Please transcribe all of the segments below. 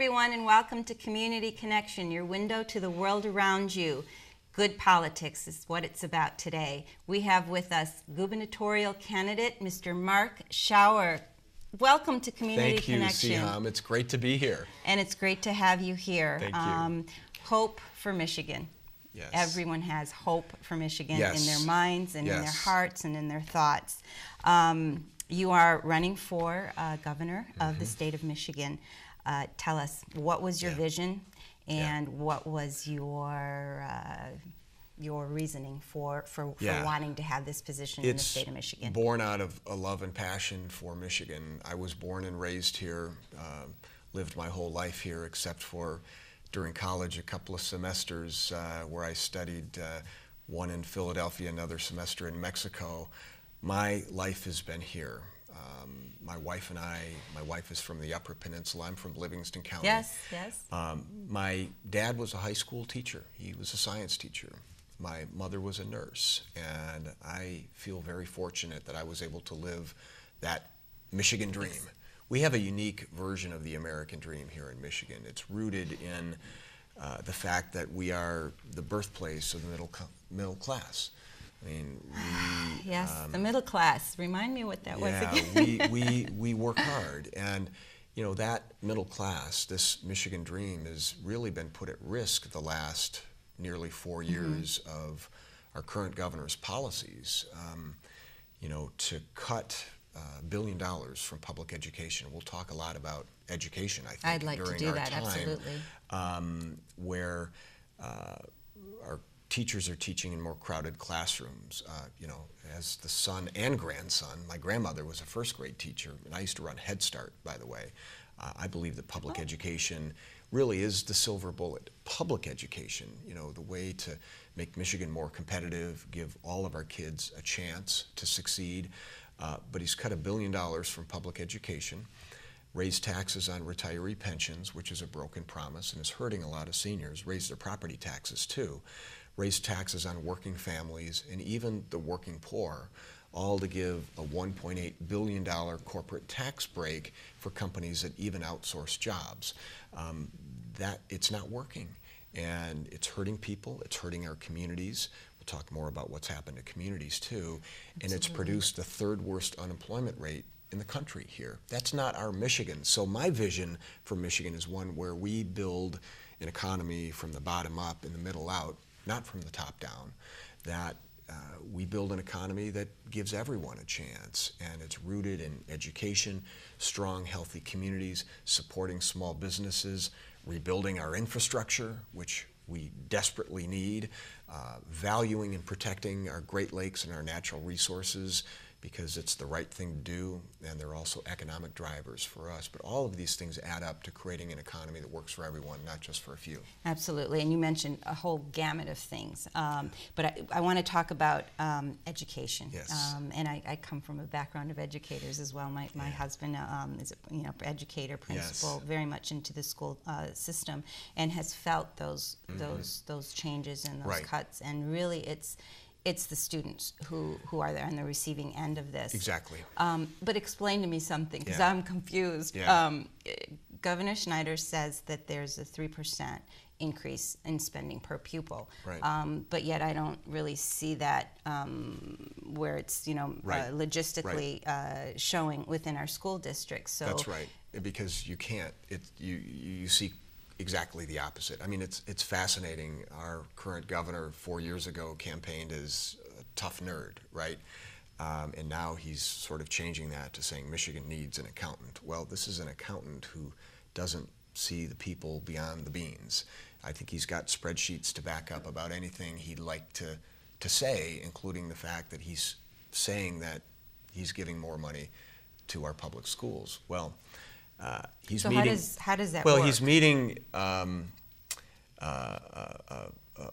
everyone, and welcome to Community Connection, your window to the world around you. Good politics is what it's about today. We have with us gubernatorial candidate, Mr. Mark Schauer. Welcome to Community Connection. Thank you, Siham. It's great to be here. And it's great to have you here. Thank you. Hope for Michigan. Yes. Everyone has hope for Michigan Yes. in their minds and in their Yes. hearts and in their thoughts. You are running for governor of the state of Michigan. Tell us, what was your vision and what was your reasoning for wanting to have this position in the state of Michigan? It's born out of a love and passion for Michigan. I was born and raised here, lived my whole life here except for during college a couple of semesters where I studied, one in Philadelphia, another semester in Mexico. My life has been here. My wife and I, my wife is from the Upper Peninsula. I'm from Livingston County. Yes, yes. My dad was a high school teacher. He was a science teacher. My mother was a nurse, and I feel very fortunate that I was able to live that Michigan dream. We have a unique version of the American dream here in Michigan. It's rooted in the fact that we are the birthplace of the middle class. I mean, the middle class. Remind me what that was again. we work hard, and you know that middle class, this Michigan dream, has really been put at risk the last nearly 4 years of our current governor's policies. You know, to cut $1 billion from public education. We'll talk a lot about education, I think, I'd like during to do our that, time, absolutely. Where our teachers are teaching in more crowded classrooms. You know, as the son and grandson, my grandmother was a first grade teacher, and I used to run Head Start, by the way. I believe that public education really is the silver bullet. Public education, you know, the way to make Michigan more competitive, give all of our kids a chance to succeed. But he's cut $1 billion from public education, raised taxes on retiree pensions, which is a broken promise and is hurting a lot of seniors, raised their property taxes too, raised taxes on working families and even the working poor, all to give a $1.8 billion corporate tax break for companies that even outsource jobs. That it's not working, and it's hurting people, it's hurting our communities. We'll talk more about what's happened to communities too, and it's produced the third worst unemployment rate in the country here. That's not our Michigan. So my vision for Michigan is one where we build an economy from the bottom up and the middle out, not from the top down, that we build an economy that gives everyone a chance, and it's rooted in education, strong, healthy communities, supporting small businesses, rebuilding our infrastructure, which we desperately need, valuing and protecting our Great Lakes and our natural resources, because it's the right thing to do, and they're also economic drivers for us. But all of these things add up to creating an economy that works for everyone, not just for a few. Absolutely, and you mentioned a whole gamut of things. But I want to talk about education. Yes. And I come from a background of educators as well. My husband is a educator, principal, very much into the school system, and has felt those changes and those cuts. And really, it's the students who are there on the receiving end of this. Exactly. But explain to me something, because I'm confused. Governor Schneider says that there's a 3% increase in spending per pupil. Right. But yet I don't really see that where it's logistically showing within our school districts. So that's right, because you can't. You see exactly the opposite. I mean, it's fascinating. Our current governor 4 years ago campaigned as a tough nerd, right? And now he's sort of changing that to saying Michigan needs an accountant. Well, this is an accountant who doesn't see the people beyond the beans. I think he's got spreadsheets to back up about anything he'd like to say, including the fact that he's saying that he's giving more money to our public schools. Well, he's meeting. How does that work? Well, he's meeting a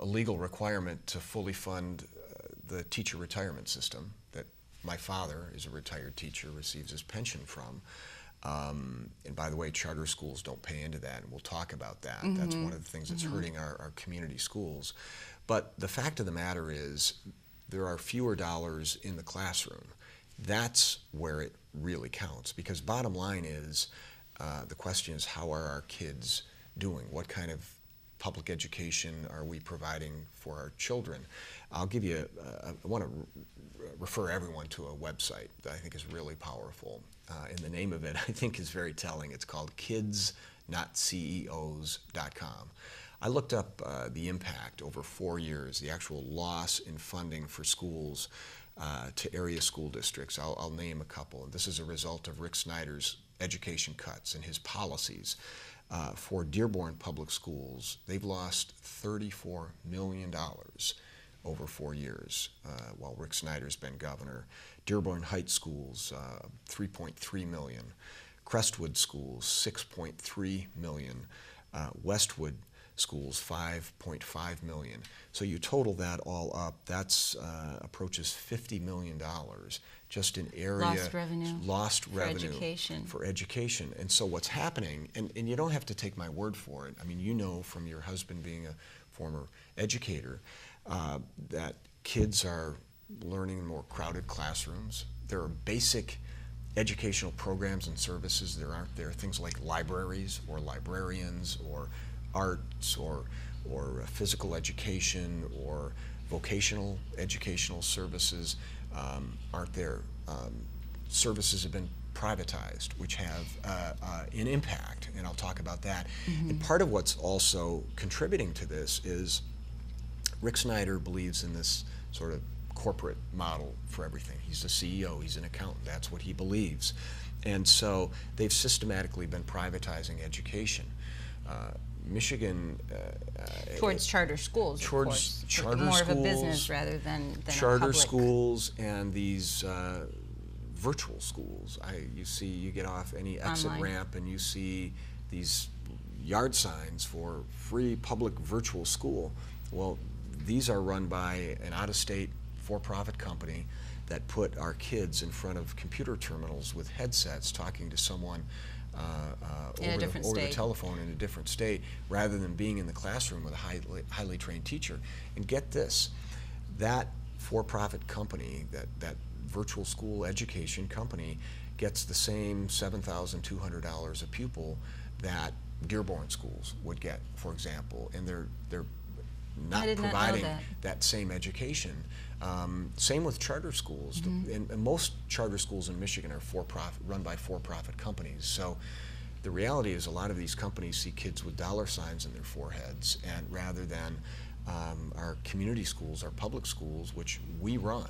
legal requirement to fully fund the teacher retirement system that my father is a retired teacher, receives his pension from. And by the way, charter schools don't pay into that, and we'll talk about that. That's one of the things that's hurting our community schools. But the fact of the matter is, there are fewer dollars in the classroom. That's where it really counts, because bottom line is, the question is, how are our kids doing? What kind of public education are we providing for our children? I'll give you, I want to refer everyone to a website that I think is really powerful. And the name of it, I think, is very telling. It's called kidsnotceos.com. I looked up the impact over 4 years, the actual loss in funding for schools to area school districts. I'll name a couple. This is a result of Rick Snyder's education cuts and his policies. For Dearborn Public Schools, they've lost $34 million over 4 years while Rick Snyder's been governor. Dearborn Heights schools, $3.3 million. Crestwood schools, $6.3 million. Westwood schools, $5.5 million. So you total that all up, that's approaches $50 million just in area lost revenue for education. And so what's happening, and you don't have to take my word for it. I mean, you know from your husband being a former educator that kids are learning in more crowded classrooms. There are basic educational programs and services. There aren't there things like libraries or librarians or arts or physical education or vocational educational services aren't there. Services have been privatized, which have an impact, and I'll talk about that. Mm-hmm. And part of what's also contributing to this is Rick Snyder believes in this sort of corporate model for everything. He's the CEO, he's an accountant, that's what he believes. And so they've systematically been privatizing education. Michigan towards charter schools, towards charter more schools, of a business rather than charter a public. schools and these virtual schools. You get off any exit Online ramp and you see these yard signs for free public virtual school. Well, these are run by an out-of-state for-profit company that put our kids in front of computer terminals with headsets talking to someone over the telephone in a different state rather than being in the classroom with a highly trained teacher. And get this, that for-profit company, that virtual school education company gets the same $7,200 a pupil that Dearborn schools would get, for example, and they're not providing that same education. Same with charter schools. Mm-hmm. And most charter schools in Michigan are run by for-profit companies. So the reality is a lot of these companies see kids with dollar signs in their foreheads, and rather than our community schools, our public schools, which we run,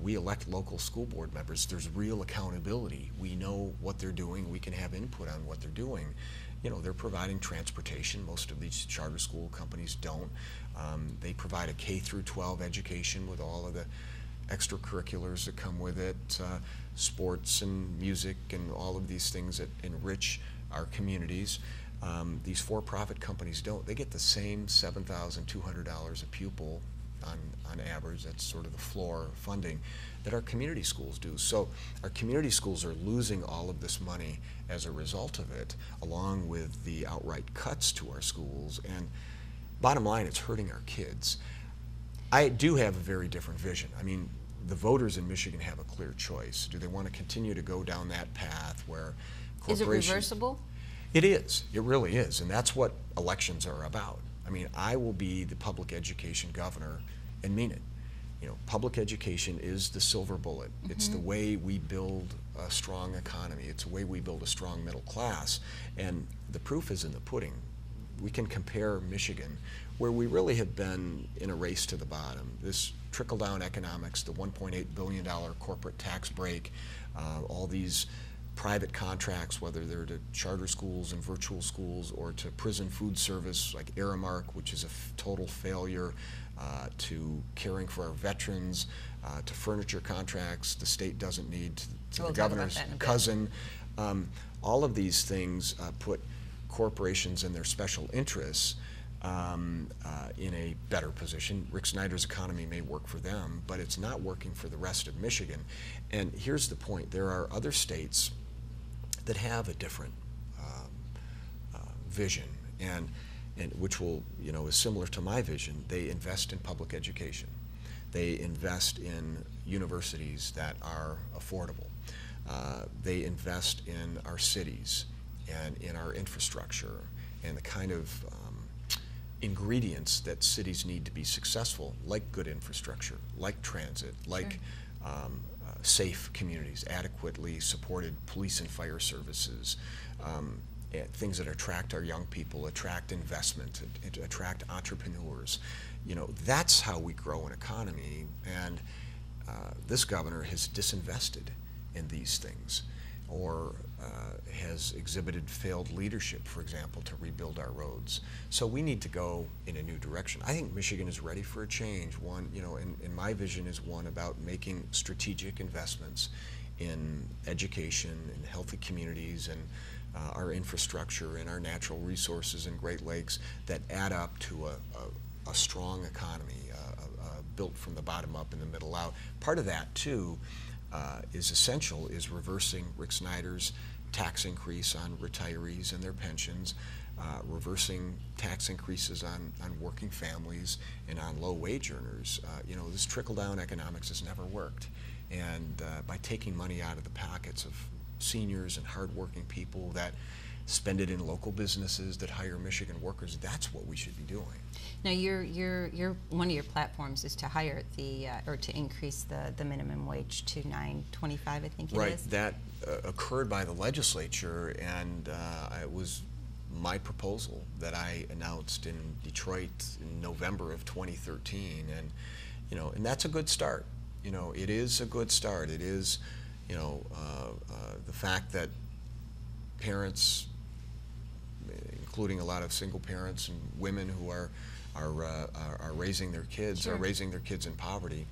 we elect local school board members. There's real accountability. We know what they're doing. We can have input on what they're doing. You know, they're providing transportation. Most of these charter school companies don't. They provide a K through 12 education with all of the extracurriculars that come with it, sports and music and all of these things that enrich our communities. These for-profit companies don't. They get the same $7,200 a pupil on average. That's sort of the floor funding that our community schools do. So our community schools are losing all of this money as a result of it, along with the outright cuts to our schools. And bottom line, it's hurting our kids. I do have a very different vision. I mean, the voters in Michigan have a clear choice. Do they want to continue to go down that path where corporations... Is it reversible? It is. It really is. And that's what elections are about. I mean, I will be the public education governor and mean it. You know, public education is the silver bullet. Mm-hmm. It's the way we build a strong economy. It's the way we build a strong middle class. And the proof is in the pudding. We can compare Michigan, where we really have been in a race to the bottom. This trickle-down economics, the $1.8 billion corporate tax break, all these private contracts, whether they're to charter schools and virtual schools or to prison food service like Aramark, which is a total failure, to caring for our veterans, to furniture contracts the state doesn't need, to the governor's cousin. All of these things put corporations and their special interests in a better position. Rick Snyder's economy may work for them, but it's not working for the rest of Michigan. And here's the point. There are other states that have a different vision, and which will, is similar to my vision. They invest in public education. They invest in universities that are affordable. They invest in our cities. and in our infrastructure and the kind of ingredients that cities need to be successful, like good infrastructure, like transit, like safe communities, adequately supported police and fire services, things that attract our young people, attract investment, attract entrepreneurs. You know, that's how we grow an economy, and this governor has disinvested in these things, or has exhibited failed leadership, for example, to rebuild our roads. So we need to go in a new direction. I think Michigan is ready for a change. One, you know, and my vision is one about making strategic investments in education and healthy communities and our infrastructure and our natural resources and Great Lakes that add up to a strong economy, built from the bottom up and the middle out. Part of that, too, is essential, is reversing Rick Snyder's tax increase on retirees and their pensions, reversing tax increases on working families and on low-wage earners. You know, this trickle-down economics has never worked. And by taking money out of the pockets of seniors and hardworking people that spend it in local businesses that hire Michigan workers, that's what we should be doing. Now, one of your platforms is to hire or to increase the minimum wage to $9.25, I think it is. Right. That occurred by the legislature, and it was my proposal that I announced in Detroit in November of 2013, and you know, and that's a good start. You know, it is a good start. It is, you know, the fact that parents, including a lot of single parents and women who are raising their kids, Sure. are raising their kids in poverty.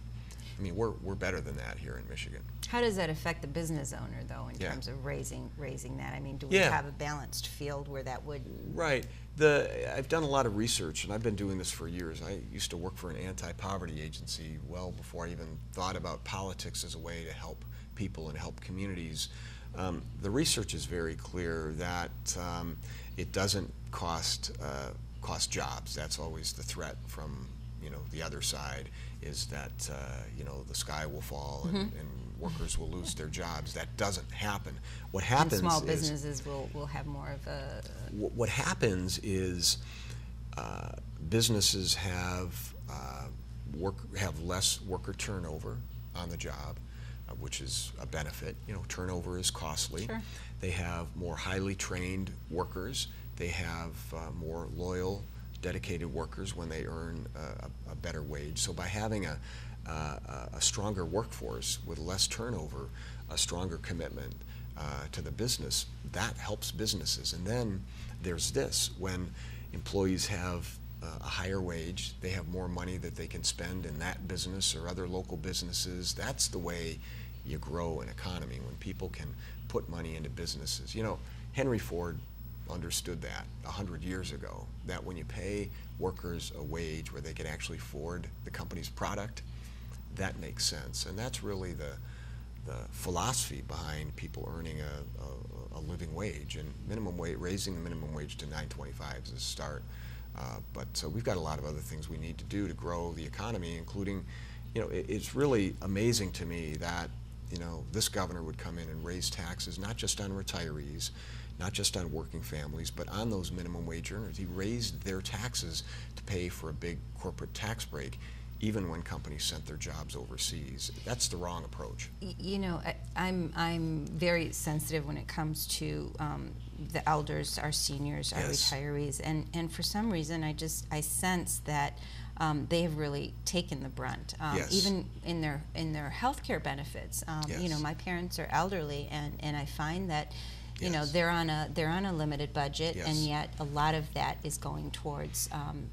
I mean, we're better than that here in Michigan. How does that affect the business owner, though, in terms of raising that? I mean, do we have a balanced field where that would? Right. I've done a lot of research, and I've been doing this for years. I used to work for an anti-poverty agency well before I even thought about politics as a way to help people and help communities. The research is very clear that it doesn't cost jobs. That's always the threat from, you know, the other side, is that you know, the sky will fall and workers will lose their jobs. That doesn't happen. What happens and small businesses will have more of a. What happens is businesses have less worker turnover on the job, which is a benefit. You know, turnover is costly. Sure. They have more highly trained workers. They have more loyal, dedicated workers when they earn a better wage. So by having a stronger workforce with less turnover, a stronger commitment to the business, that helps businesses. And then there's this: when employees have a higher wage, they have more money that they can spend in that business or other local businesses. That's the way you grow an economy, when people can put money into businesses. You know, Henry Ford understood that 100 years ago, that when you pay workers a wage where they can actually afford the company's product, that makes sense. And that's really the philosophy behind people earning a living wage. And minimum wage, raising the minimum wage to $9.25 is a start. But we've got a lot of other things we need to do to grow the economy, including, you know, it's really amazing to me that, you know, this governor would come in and raise taxes, not just on retirees, not just on working families, but on those minimum wage earners. He raised their taxes to pay for a big corporate tax break, even when companies sent their jobs overseas. That's the wrong approach. You know, I'm very sensitive when it comes to the elders, our seniors, our retirees, and for some reason I sense that they have really taken the brunt, even in their health care benefits. You know, my parents are elderly, and I find that, you know, they're on a limited budget, and yet a lot of that is going towards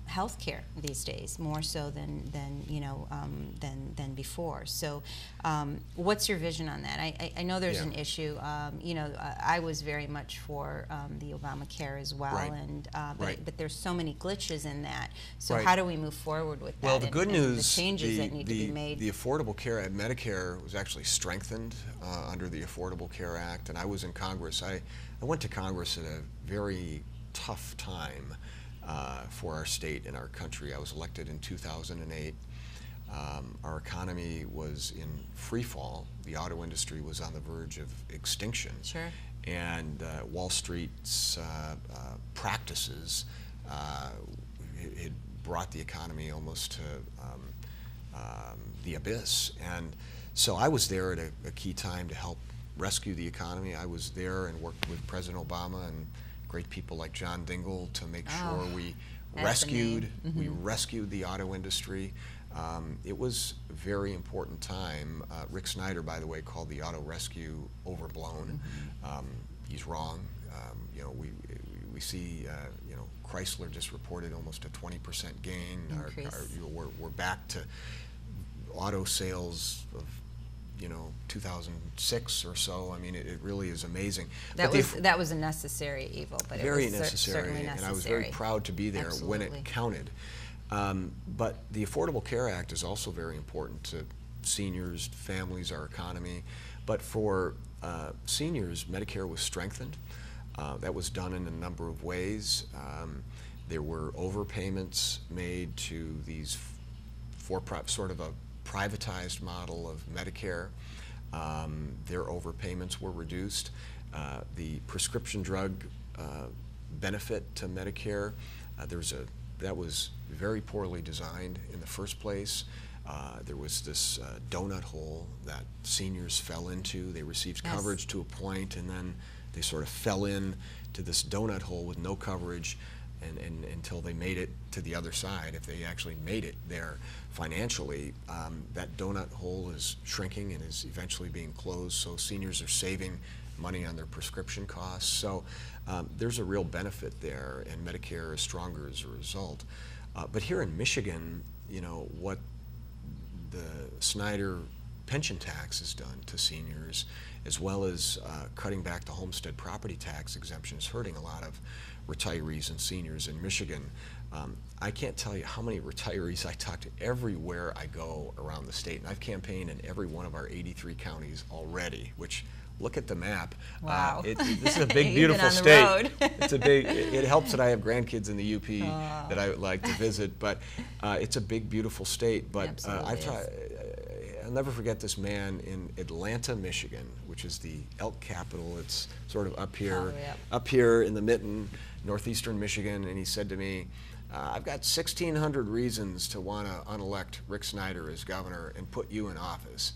health care these days, more so than before. So, what's your vision on that? I know there's an issue. You know, I was very much for the Obamacare as well, and but there's so many glitches in that. So how do we move forward with that? Well, the good news, the changes that need to be made. The Affordable Care Act, Medicare, was actually strengthened under the Affordable Care Act, and I was in Congress. I went to Congress at a very tough time for our state and our country. I was elected in 2008. Our economy was in free fall. The auto industry was on the verge of extinction. Sure. and Wall Street's practices it brought the economy almost to the abyss. And so I was there at a key time to help rescue the economy. I was there and worked with President Obama and great people like John Dingell to make sure we rescued the auto industry. It was a very important time. Rick Snyder, by the way, called the auto rescue overblown. He's wrong. You know, we see you know, Chrysler just reported almost a 20% gain. You know, we're back to auto sales of, you know, 2006 or so. I mean, it really is amazing. That was a necessary evil, but very it was necessary, certainly necessary. and I was very proud to be there when it counted. But the Affordable Care Act is also very important to seniors, families, our economy. But for seniors, Medicare was strengthened. That was done in a number of ways. There were overpayments made to these sort of a privatized model of Medicare. Their overpayments were reduced. The prescription drug benefit to Medicare, that was very poorly designed in the first place. There was this donut hole that seniors fell into. They received coverage to a point, and then they sort of fell in to this donut hole with no coverage and until they made it to the other side. If they actually made it there financially, that donut hole is shrinking and is eventually being closed, so seniors are saving money on their prescription costs. So there's a real benefit there, and Medicare is stronger as a result. But here in Michigan, you know, what the Snyder pension tax has done to seniors, as well as cutting back the homestead property tax exemption, is hurting a lot of retirees and seniors in Michigan. I can't tell you how many retirees I talk to everywhere I go around the state, and I've campaigned in every one of our 83 counties already, which, look at the map. Wow. This is a big, beautiful state. It's a big, it helps that I have grandkids in the UP that I would like to visit, but it's a big, beautiful state. But I'll never forget this man in Atlanta, Michigan, which is the elk capital. It's sort of up here, up here in the mitten, northeastern Michigan, and he said to me, I've got 1,600 reasons to want to unelect Rick Snyder as governor and put you in office.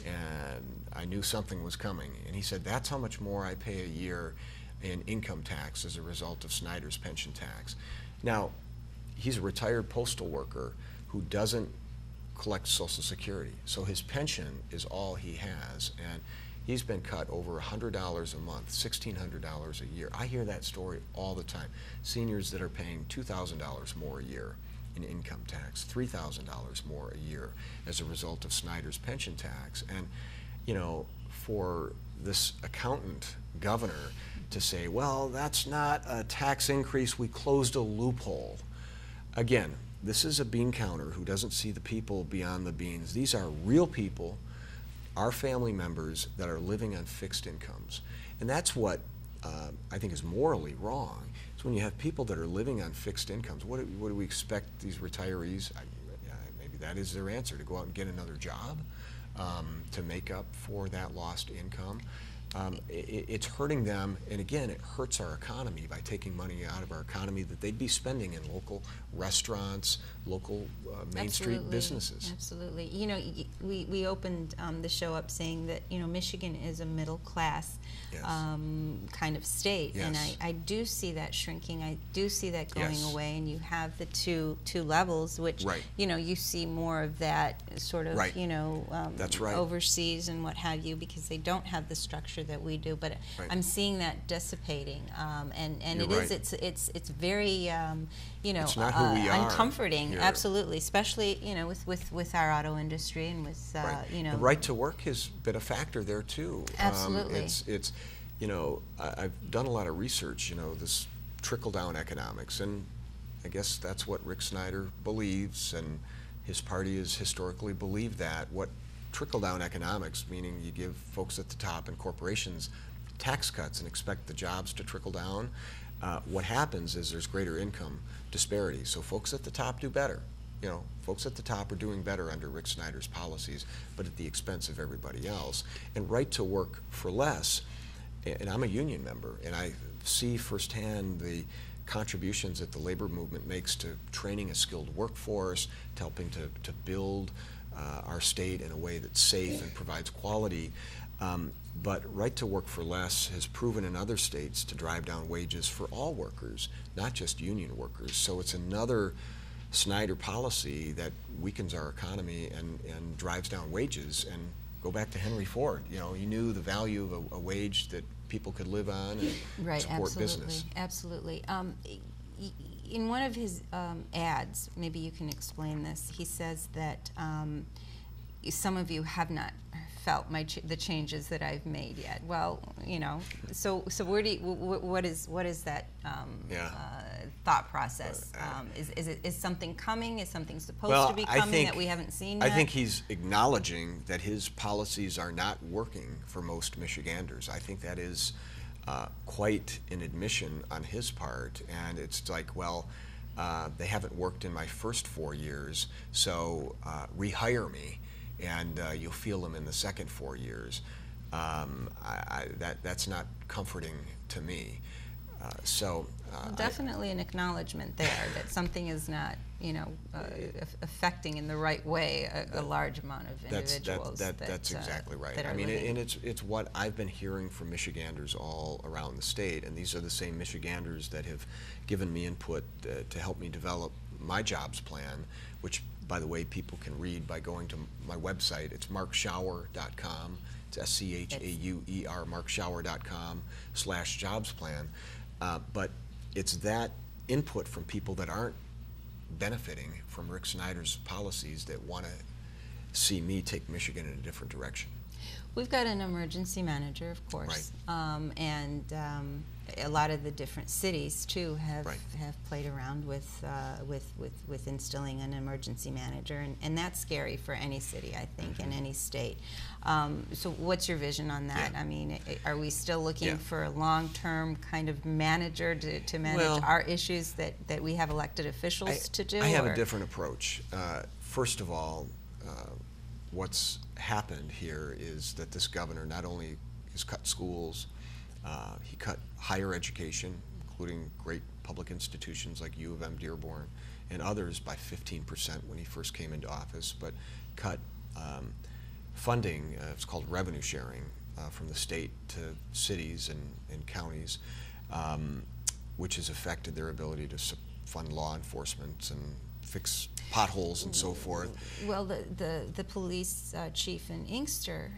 And I knew something was coming. And he said, that's how much more I pay a year in income tax as a result of Snyder's pension tax. Now, he's a retired postal worker who doesn't collect Social Security. So his pension is all he has. And he's been cut over $100 a month, $1,600 a year. I hear that story all the time. Seniors that are paying $2,000 more a year in income tax, $3,000 more a year as a result of Snyder's pension tax. And, you know, for this accountant governor to say, well, that's not a tax increase, we closed a loophole. Again, this is a bean counter who doesn't see the people beyond the beans. These are real people, our family members that are living on fixed incomes. And that's what I think is morally wrong. It's when you have people that are living on fixed incomes. What do we expect these retirees, maybe that is their answer, to go out and get another job to make up for that lost income? It's hurting them, and again, it hurts our economy by taking money out of our economy that they'd be spending in local restaurants, local Main Street businesses. Absolutely. You know, we opened the show up saying that, you know, Michigan is a middle class kind of state, and I do see that shrinking. I do see that going away, and you have the two levels, which you know, you see more of that sort of you know overseas and what have you, because they don't have the structure that we do. But I'm seeing that dissipating, and it's very you know, it's not who we are uncomforting. here. Absolutely, especially, you know, with our auto industry and with you know, the right to work has been a factor there too. Absolutely. It's you know, I've done a lot of research, you know, this trickle-down economics, and I guess that's what Rick Snyder believes, and his party has historically believed that. What trickle-down economics, meaning you give folks at the top and corporations tax cuts and expect the jobs to trickle down, what happens is there's greater income disparity. So folks at the top do better. You know, folks at the top are doing better under Rick Snyder's policies, but at the expense of everybody else. And right to work for less, and I'm a union member, and I see firsthand the contributions that the labor movement makes to training a skilled workforce, to helping to build our state in a way that's safe and provides quality. But right to work for less has proven in other states to drive down wages for all workers, not just union workers. So it's another Snyder policy that weakens our economy and drives down wages. And go back to Henry Ford. You know, he knew the value of a wage that people could live on and support business. Absolutely. In one of his ads, maybe you can explain this, he says that some of you have not felt the changes that I've made yet. Well, you know, so where do you, what is that thought process? Is something coming? Is something supposed to be coming that we haven't seen yet? I think he's acknowledging that his policies are not working for most Michiganders. I think that is quite an admission on his part, and it's like, well, they haven't worked in my first 4 years, so rehire me, and you'll feel them in the second 4 years. That's not comforting to me. Definitely an acknowledgement there that something is not, you know, affecting in the right way a large amount of individuals. That's exactly right. I mean, and it's what I've been hearing from Michiganders all around the state, and these are the same Michiganders that have given me input to help me develop my jobs plan, which, by the way, people can read by going to my website. It's markschauer.com. It's SCHAUER, markschauer.com/jobs plan. But it's that input from people that aren't benefiting from Rick Snyder's policies that want to see me take Michigan in a different direction. We've got an emergency manager, of course, right. And a lot of the different cities too have played around with instilling an emergency manager, and that's scary for any city, I think, in any state. So, what's your vision on that? I mean, are we still looking for a long-term kind of manager to manage our issues that we have elected officials to do? I have a different approach. First of all, what's happened here is that this governor not only has cut schools, he cut higher education, including great public institutions like U of M Dearborn and others, by 15% when he first came into office, but cut funding, it's called revenue sharing, from the state to cities and counties, which has affected their ability to fund law enforcement and fix potholes and so forth. Well, the police chief in Inkster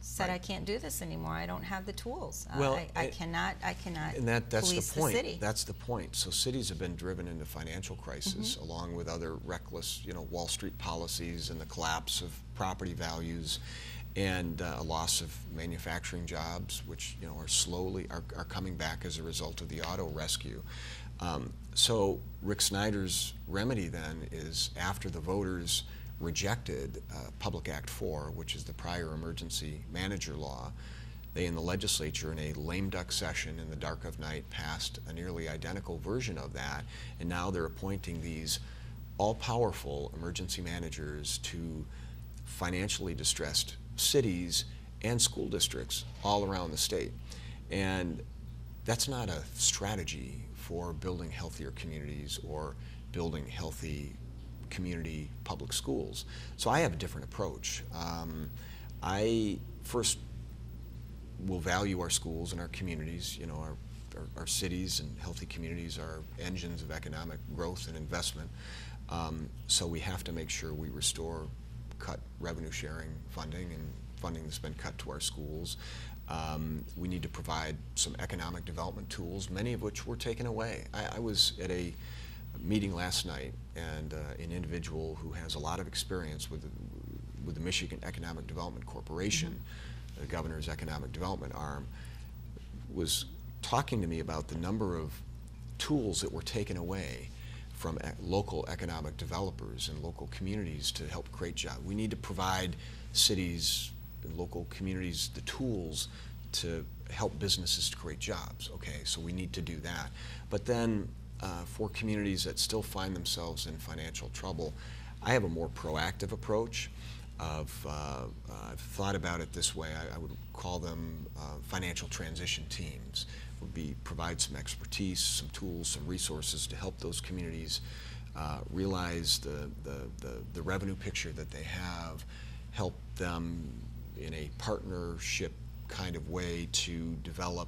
said, I can't do this anymore. I don't have the tools. Well, I cannot and that's police the point. The city. That's the point. So cities have been driven into financial crisis, along with other reckless, Wall Street policies and the collapse of property values, and a loss of manufacturing jobs, which are slowly are coming back as a result of the auto rescue. So Rick Snyder's remedy then is, after the voters rejected Public Act 4, which is the prior emergency manager law, they in the legislature, in a lame duck session in the dark of night, passed a nearly identical version of that, and now they're appointing these all-powerful emergency managers to financially distressed cities and school districts all around the state. And that's not a strategy for building healthier communities or building healthy community public schools. So I have a different approach. I first will value our schools and our communities. Our cities and healthy communities are engines of economic growth and investment. So we have to make sure we restore cut revenue sharing funding and funding that's been cut to our schools. We need to provide some economic development tools, many of which were taken away. I was at a meeting last night, and an individual who has a lot of experience with the Michigan Economic Development Corporation, the governor's economic development arm, was talking to me about the number of tools that were taken away from local economic developers and local communities to help create jobs. We need to provide cities and local communities the tools to help businesses to create jobs. Okay, so we need to do that. But then for communities that still find themselves in financial trouble, I have a more proactive approach. I've thought about it this way. I would call them financial transition teams. Provide some expertise, some tools, some resources to help those communities realize the revenue picture that they have, help them in a partnership kind of way to develop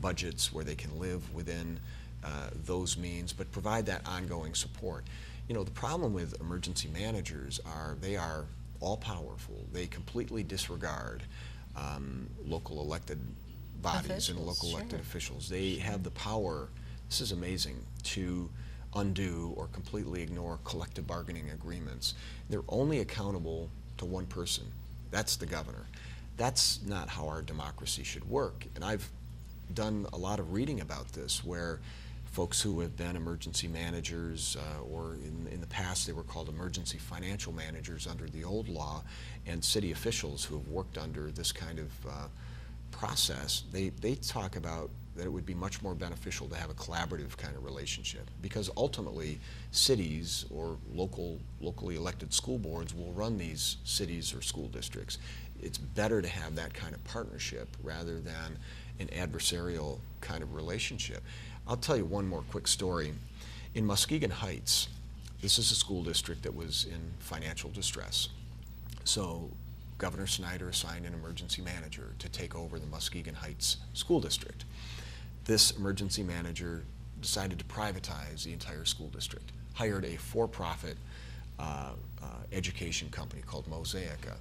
budgets where they can live within those means, but provide that ongoing support. You know, the problem with emergency managers are they are all powerful. They completely disregard local elected bodies and local elected officials. They have the power, this is amazing, to undo or completely ignore collective bargaining agreements. They're only accountable to one person. That's the governor. That's not how our democracy should work. And I've done a lot of reading about this, where folks who have been emergency managers, or in the past they were called emergency financial managers under the old law, and city officials who have worked under this kind of process, they talk about that it would be much more beneficial to have a collaborative kind of relationship, because ultimately cities or locally elected school boards will run these cities or school districts. It's better to have that kind of partnership rather than an adversarial kind of relationship. I'll tell you one more quick story. In Muskegon Heights, this is a school district that was in financial distress. So Governor Snyder assigned an emergency manager to take over the Muskegon Heights school district. This emergency manager decided to privatize the entire school district, hired a for-profit education company called Mosaica.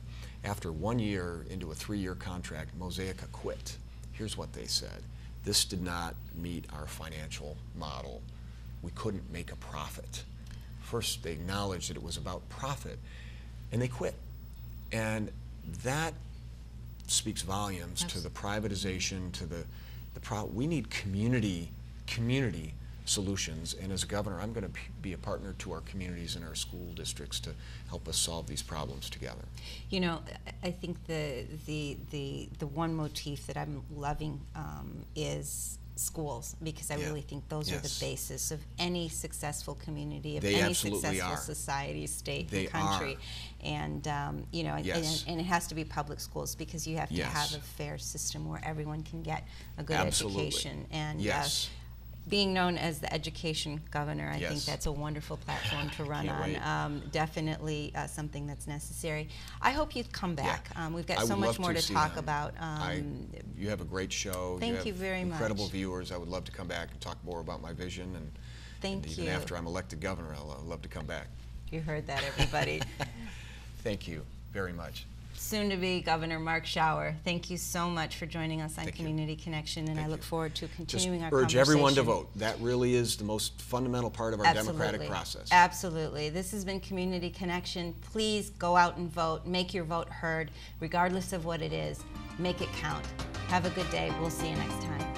After 1 year into a 3-year contract, Mosaica quit. Here's what they said: this did not meet our financial model. We couldn't make a profit. First, they acknowledged that it was about profit, and they quit. And that speaks volumes to the privatization, to we need community solutions, and as a governor, I'm going to be a partner to our communities and our school districts to help us solve these problems together. You know, I think the one motif that I'm loving is schools, because I really think those are the basis of any successful community, of any successful society, state, and country. And you know, and it has to be public schools, because you have to have a fair system where everyone can get a good education. And being known as the education governor, I think that's a wonderful platform to run on. Definitely something that's necessary. I hope you come back. We've got so much more to talk about. You have a great show. Thank you very much. Incredible viewers. I would love to come back and talk more about my vision. And even after I'm elected governor, I'll love to come back. You heard that, everybody. Thank you very much. Soon-to-be Governor Mark Schauer, thank you so much for joining us on Community Connection, and I look forward to continuing our conversation. Urge everyone to vote. That really is the most fundamental part of our democratic process. Absolutely. This has been Community Connection. Please go out and vote. Make your vote heard, regardless of what it is. Make it count. Have a good day. We'll see you next time.